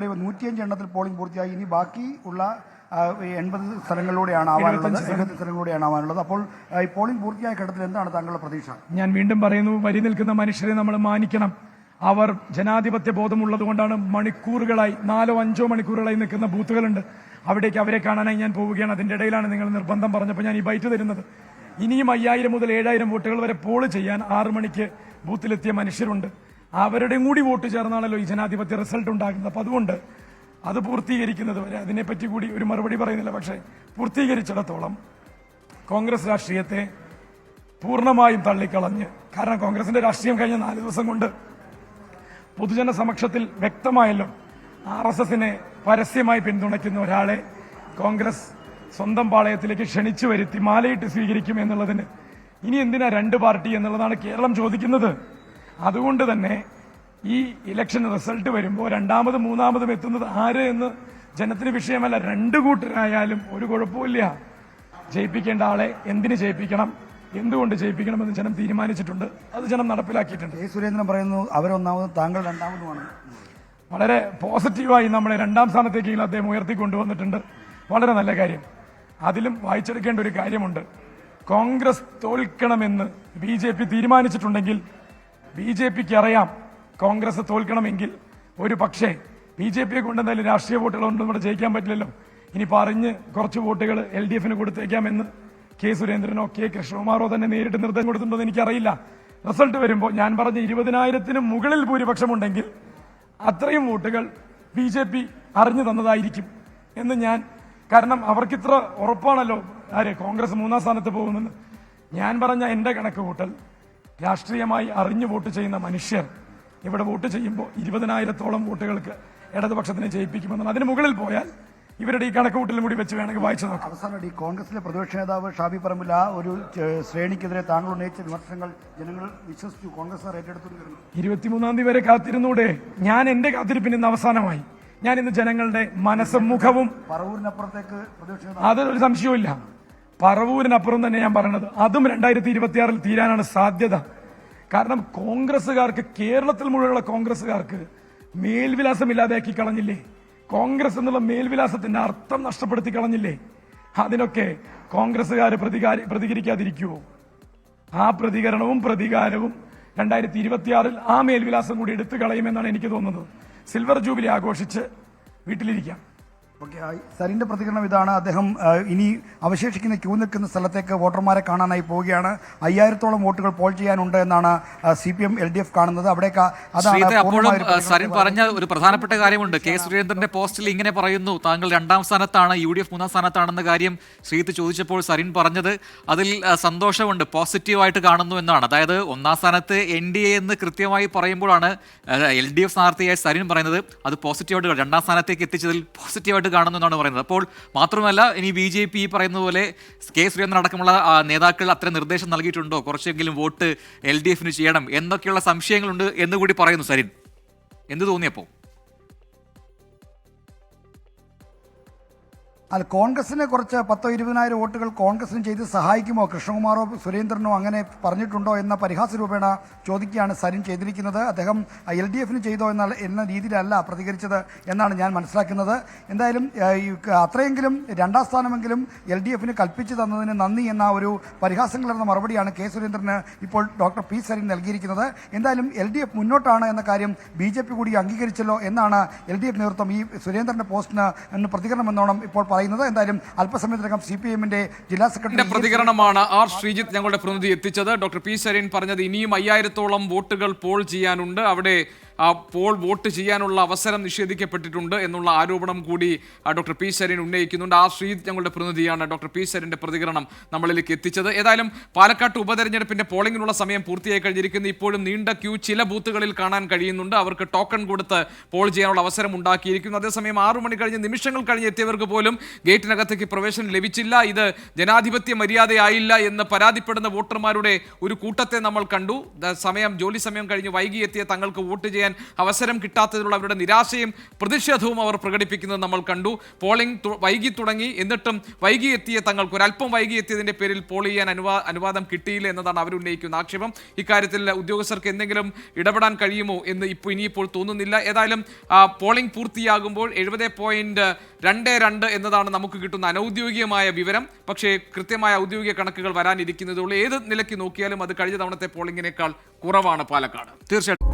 105 എണ്ണത്തിൽ പോളിംഗ് പൂർത്തിയായി. ഇനി ബാക്കി ഉള്ള 80 സ്ഥലങ്ങളിലൂടെയാണ് ആവാനുള്ളത്. അപ്പോൾ ഈ പോളിംഗ് പൂർത്തിയായ ഘട്ടത്തിൽ എന്താണ് താങ്കളുടെ പ്രതീക്ഷ? ഞാൻ വീണ്ടും പറയുന്നു, വരി നിൽക്കുന്ന മനുഷ്യരെ നമ്മൾ മാനിക്കണം. അവർ ജനാധിപത്യ ബോധമുള്ളത് കൊണ്ടാണ് മണിക്കൂറുകളായി 4-5 മണിക്കൂറുകളായി നിൽക്കുന്ന ബൂത്തുകളുണ്ട്. അവിടേക്ക് അവരെ കാണാനായി ഞാൻ പോവുകയാണ്. അതിന്റെ ഇടയിലാണ് നിങ്ങൾ നിർബന്ധം പറഞ്ഞപ്പോൾ ഞാൻ ഈ ബൈറ്റ് തരുന്നത്. ഇനിയും 5000 മുതൽ 7000 വോട്ടുകൾ വരെ പോൾ ചെയ്യാൻ 6 മണിക്ക് ബൂത്തിലെത്തിയ മനുഷ്യരുണ്ട്. അവരുടെയും കൂടി വോട്ട് ചേർന്നാണല്ലോ ഈ ജനാധിപത്യ റിസൾട്ട് ഉണ്ടാകുന്നത്. അപ്പൊ അതുകൊണ്ട് അത് പൂർത്തീകരിക്കുന്നത് വരെ അതിനെപ്പറ്റി കൂടി ഒരു മറുപടി പറയുന്നില്ല. പക്ഷേ പൂർത്തീകരിച്ചിടത്തോളം കോൺഗ്രസ് രാഷ്ട്രീയത്തെ പൂർണ്ണമായും തള്ളിക്കളഞ്ഞ്, കാരണം കോൺഗ്രസിന്റെ രാഷ്ട്രീയം കഴിഞ്ഞ 4 ദിവസം കൊണ്ട് പൊതുജന സമക്ഷത്തിൽ വ്യക്തമായല്ലോ. RSSനെ പരസ്യമായി പിന്തുണയ്ക്കുന്ന ഒരാളെ കോൺഗ്രസ് സ്വന്തം പാളയത്തിലേക്ക് ക്ഷണിച്ചു വരുത്തി മാലയിട്ട് സ്വീകരിക്കും എന്നുള്ളതിന് ഇനി എന്തിനാ 2 പാർട്ടി എന്നുള്ളതാണ് കേരളം ചോദിക്കുന്നത്. അതുകൊണ്ട് തന്നെ ഈ ഇലക്ഷൻ റിസൾട്ട് വരുമ്പോൾ രണ്ടാമതും മൂന്നാമതും എത്തുന്നത് ആര് എന്ന് ജനത്തിന് വിഷയമല്ല. 2 കൂട്ടരായാലും ഒരു കുഴപ്പമില്ല. ജയിപ്പിക്കേണ്ട ആളെ എന്തിന് ജയിപ്പിക്കണം, എന്തുകൊണ്ട് ജയിപ്പിക്കണമെന്ന് ജനം തീരുമാനിച്ചിട്ടുണ്ട്. അത് ജനം നടപ്പിലാക്കിയിട്ടുണ്ട്. കെ സുരേന്ദ്രൻ പറയുന്നു അവരൊന്നാമതും താങ്കൾ രണ്ടാമതുമാണ്. വളരെ പോസിറ്റീവായി നമ്മളെ 2ാം സ്ഥാനത്തേക്ക് അദ്ദേഹം ഉയർത്തിക്കൊണ്ടുവന്നിട്ടുണ്ട്. വളരെ നല്ല കാര്യം. അതിലും വായിച്ചെടുക്കേണ്ട ഒരു കാര്യമുണ്ട്. കോൺഗ്രസ് തോൽക്കണമെന്ന് BJP തീരുമാനിച്ചിട്ടുണ്ടെങ്കിൽ BJPക്ക് അറിയാം കോൺഗ്രസ് തോൽക്കണമെങ്കിൽ ഒരു പക്ഷേ BJPയെ കൊണ്ട് എന്തായാലും രാഷ്ട്രീയ വോട്ടുകളൊന്നും ഇവിടെ ജയിക്കാൻ പറ്റില്ലല്ലോ. ഇനി പറഞ്ഞ് കുറച്ച് വോട്ടുകൾ LDFന് കൊടുത്തേക്കാമെന്ന് കെ സുരേന്ദ്രനോ കെ കൃഷ്ണകുമാറോ തന്നെ നേരിട്ട് നിർദ്ദേശം കൊടുത്തിട്ടുണ്ടോ എനിക്കറിയില്ല. റിസൾട്ട് വരുമ്പോൾ ഞാൻ പറഞ്ഞ 20,000-ന് മുകളിൽ ഭൂരിപക്ഷമുണ്ടെങ്കിൽ അത്രയും വോട്ടുകൾ BJP അറിഞ്ഞു തന്നതായിരിക്കും എന്ന് ഞാൻ, കാരണം അവർക്കിത്ര ഉറപ്പാണല്ലോ ആര് കോൺഗ്രസ് 3ാം സ്ഥാനത്ത് പോകുമെന്ന്. ഞാൻ പറഞ്ഞ എന്റെ കണക്ക് കൂട്ടൽ രാഷ്ട്രീയമായി അറിഞ്ഞു വോട്ട് ചെയ്യുന്ന മനുഷ്യർ ഇവിടെ വോട്ട് ചെയ്യുമ്പോൾ 20,000-ഓളം വോട്ടുകൾക്ക് ഇടതുപക്ഷത്തിനെ ജയിപ്പിക്കുമെന്നാണ്. അതിന് മുകളിൽ പോയാൽ ഇവരുടെ ഈ കണക്കുകൂട്ടലും കൂടി വെച്ച് വേണമെങ്കിൽ വായിച്ചു നോക്കാം. അവസാനം ഈ കോൺഗ്രസിലെ പ്രതിപക്ഷ നേതാവ് ഷാഫി പറമ്പിൽ ആ ഒരു ശ്രേണിക്കെതിരെ താങ്കൾ ഉന്നയിച്ച വിമർശനങ്ങൾ ജനങ്ങൾ വിശ്വസിച്ചു, കോൺഗ്രസ് ഏറ്റെടുത്തു. 23-ാം തീയതി വരെ കാത്തിരുന്നൂടെ? ഞാൻ എന്റെ കാത്തിരിപ്പിന് ഇന്ന് അവസാനമായി. ഞാൻ ഇന്ന് ജനങ്ങളുടെ മനസ്സും മുഖവും പറവൂരിനപ്പുറത്തേക്ക് അതൊരു സംശയവുമില്ല. പറവൂരിനപ്പുറം തന്നെ ഞാൻ പറയണത് അതും 2026-ൽ തീരാനാണ് സാധ്യത. കാരണം കോൺഗ്രസുകാർക്ക്, കേരളത്തിൽ മുഴുവനുള്ള കോൺഗ്രസുകാർക്ക് മേൽവിലാസം ഇല്ലാതെയാക്കി കളഞ്ഞില്ലേ? കോൺഗ്രസ് എന്നുള്ള മേൽവിലാസത്തിന്റെ അർത്ഥം നഷ്ടപ്പെടുത്തി കളഞ്ഞില്ലേ? അതിനൊക്കെ കോൺഗ്രസുകാർ പ്രതികരിക്കാതിരിക്കുവോ? ആ പ്രതികരണവും പ്രതികാരവും 2026-ൽ ആ മേൽവിലാസം കൂടി എടുത്തു കളയുമെന്നാണ് എനിക്ക് തോന്നുന്നത്. സിൽവർ ജൂബിലി ആഘോഷിച്ച് വീട്ടിലിരിക്കാം. സരിന്റെ പ്രതികരണം ഇതാണ്. അദ്ദേഹം ഇനി അവശേഷിക്കുന്ന ക്യൂ നിൽക്കുന്ന സ്ഥലത്തേക്ക് വോട്ടർമാരെ കാണാനായി പോവുകയാണ്. 5000-ഓളം വോട്ടുകൾ പോൾ ചെയ്യാനുണ്ട് എന്നാണ് CPM LDF കാണുന്നത്. അവിടേക്ക് അപ്പോഴും സരിൻ പറഞ്ഞ ഒരു പ്രധാനപ്പെട്ട കാര്യമുണ്ട്. കെ സുരേന്ദ്രന്റെ പോസ്റ്റിൽ ഇങ്ങനെ പറയുന്നു, താങ്കൾ 2ാം സ്ഥാനത്താണ്, UDF 3ാം സ്ഥാനത്താണെന്ന കാര്യം ശ്രീത്ത് ചോദിച്ചപ്പോൾ സരിൻ പറഞ്ഞത് അതിൽ സന്തോഷമുണ്ട്, പോസിറ്റീവായിട്ട് കാണുന്നു എന്നാണ്. അതായത് 1ാം സ്ഥാനത്ത് NDA എന്ന് കൃത്യമായി പറയുമ്പോഴാണ് LDF സ്ഥാനാർത്ഥിയായി സരിൻ പറയുന്നത് അത് പോസിറ്റീവായിട്ട് 2ാം സ്ഥാനത്തേക്ക് എത്തിച്ചതിൽ പോസിറ്റീവായിട്ട് കാണുന്നു എന്നാണ് പറയുന്നത്. അപ്പോൾ മാത്രമല്ല ഇനി BJP ഈ പറയുന്ന പോലെ കെ സുരേന്ദ്രൻ അടക്കമുള്ള നേതാക്കൾ അത്ര നിർദ്ദേശം നൽകിയിട്ടുണ്ടോ, കുറച്ചെങ്കിലും വോട്ട് LDFന് ചെയ്യണം എന്നൊക്കെയുള്ള സംശയങ്ങളുണ്ട് എന്നുകൂടി പറയുന്നു സരിൻ. എന്ത് തോന്നിയപ്പോ? അല്ല, കോൺഗ്രസിന് കുറച്ച് 10,000-20,000 വോട്ടുകൾ കോൺഗ്രസിന് ചെയ്ത് സഹായിക്കുമോ? കൃഷ്ണകുമാറോ സുരേന്ദ്രനോ അങ്ങനെ പറഞ്ഞിട്ടുണ്ടോ എന്ന പരിഹാസ രൂപേണ ചോദിക്കുകയാണ് സരിൻ ചെയ്തിരിക്കുന്നത്. അദ്ദേഹം LDFന് ചെയ്തോ എന്ന രീതിയിലല്ല പ്രതികരിച്ചത് എന്നാണ് ഞാൻ മനസ്സിലാക്കുന്നത്. എന്തായാലും അത്രയെങ്കിലും 2ാം സ്ഥാനമെങ്കിലും LDFന് കൽപ്പിച്ചു തന്നതിന് നന്ദി എന്ന ഒരു പരിഹാസം കലർന്ന മറുപടിയാണ് കെ സുരേന്ദ്രന് ഇപ്പോൾ ഡോക്ടർ പി സരിൻ നൽകിയിരിക്കുന്നത്. എന്തായാലും LDF മുന്നോട്ടാണ് എന്ന കാര്യം BJP കൂടി അംഗീകരിച്ചല്ലോ എന്നാണ് LDF നേതൃത്വം ഈ സുരേന്ദ്രന്റെ പോസ്റ്റിന് പ്രതികരണം എന്നോണം ഇപ്പോൾ പറയുന്നത്. എന്തായാലും അല്പസമയത്തിനകം CPM-ന്റെ ജില്ലാ സെക്രട്ടറി പ്രതികരണമാണ് ശ്രീജിത്ത് ഞങ്ങളുടെ പ്രതിനിധി എത്തിച്ചത്. ഡോക്ടർ പി സരിൻ പറഞ്ഞത് ഇനിയും 5000-ഓളം വോട്ടുകൾ പോൾ ചെയ്യാനുണ്ട്, അവിടെ പോൾ വോട്ട് ചെയ്യാനുള്ള അവസരം നിഷേധിക്കപ്പെട്ടിട്ടുണ്ട് എന്നുള്ള ആരോപണം കൂടി ഡോക്ടർ പി സരിൻ ഉന്നയിക്കുന്നുണ്ട്. ശ്രീജിത്ത് ഞങ്ങളുടെ പ്രതിനിധിയാണ് ഡോക്ടർ പി സരിന്റെ പ്രതികരണം നമ്മളിലേക്ക് എത്തിച്ചത്. ഏതായാലും പാലക്കാട്ട് ഉപതെരഞ്ഞെടുപ്പിന്റെ പോളിംഗിനുള്ള സമയം പൂർത്തിയായി കഴിഞ്ഞിരിക്കുന്നു. ഇപ്പോഴും നീണ്ട ക്യൂ ചില ബൂത്തുകളിൽ കാണാൻ കഴിയുന്നുണ്ട്. അവർക്ക് ടോക്കൺ കൊടുത്ത് പോൾ ചെയ്യാനുള്ള അവസരം ഉണ്ടാക്കിയിരിക്കുന്നു. അതേസമയം 6 മണി കഴിഞ്ഞ് നിമിഷങ്ങൾ കഴിഞ്ഞ് എത്തിയവർക്ക് പോലും ഗേറ്റിനകത്തേക്ക് പ്രവേശനം ലഭിച്ചില്ല. ഇത് ജനാധിപത്യ മര്യാദയായില്ല എന്ന് പരാതിപ്പെടുന്ന വോട്ടർമാരുടെ ഒരു കൂട്ടത്തെ നമ്മൾ കണ്ടു. ജോലി സമയം കഴിഞ്ഞ് വൈകി എത്തിയ തങ്ങൾക്ക് വോട്ട് ചെയ്യാൻ ചെയ്യാൻ അവസരം കിട്ടാത്തതിലുള്ള അവരുടെ നിരാശയും പ്രതിഷേധവും അവർ പ്രകടിപ്പിക്കുന്നത് നമ്മൾ കണ്ടു. പോളിംഗ് വൈകി തുടങ്ങി, എന്നിട്ടും വൈകി എത്തിയ തങ്ങൾക്ക് ഒരല്പം വൈകി എത്തിയതിന്റെ പേരിൽ പോൾ ചെയ്യാൻ അനുവാദം കിട്ടിയില്ല എന്നതാണ് അവർ ഉന്നയിക്കുന്ന ആക്ഷേപം. ഇക്കാര്യത്തിൽ ഉദ്യോഗസ്ഥർക്ക് എന്തെങ്കിലും ഇടപെടാൻ കഴിയുമോ എന്ന് ഇനിയിപ്പോൾ തോന്നുന്നില്ല. ഏതായാലും പോളിംഗ് പൂർത്തിയാകുമ്പോൾ 70.22 എന്നതാണ് നമുക്ക് കിട്ടുന്ന അനൌദ്യോഗികമായ വിവരം. പക്ഷേ കൃത്യമായ ഔദ്യോഗിക കണക്കുകൾ വരാനിരിക്കുന്നതുള്ളൂ. ഏത് നിലയ്ക്ക് നോക്കിയാലും അത് കഴിഞ്ഞ തവണത്തെ പോളിംഗിനേക്കാൾ കുറവാണ് പാലക്കാട്. തീർച്ചയായിട്ടും.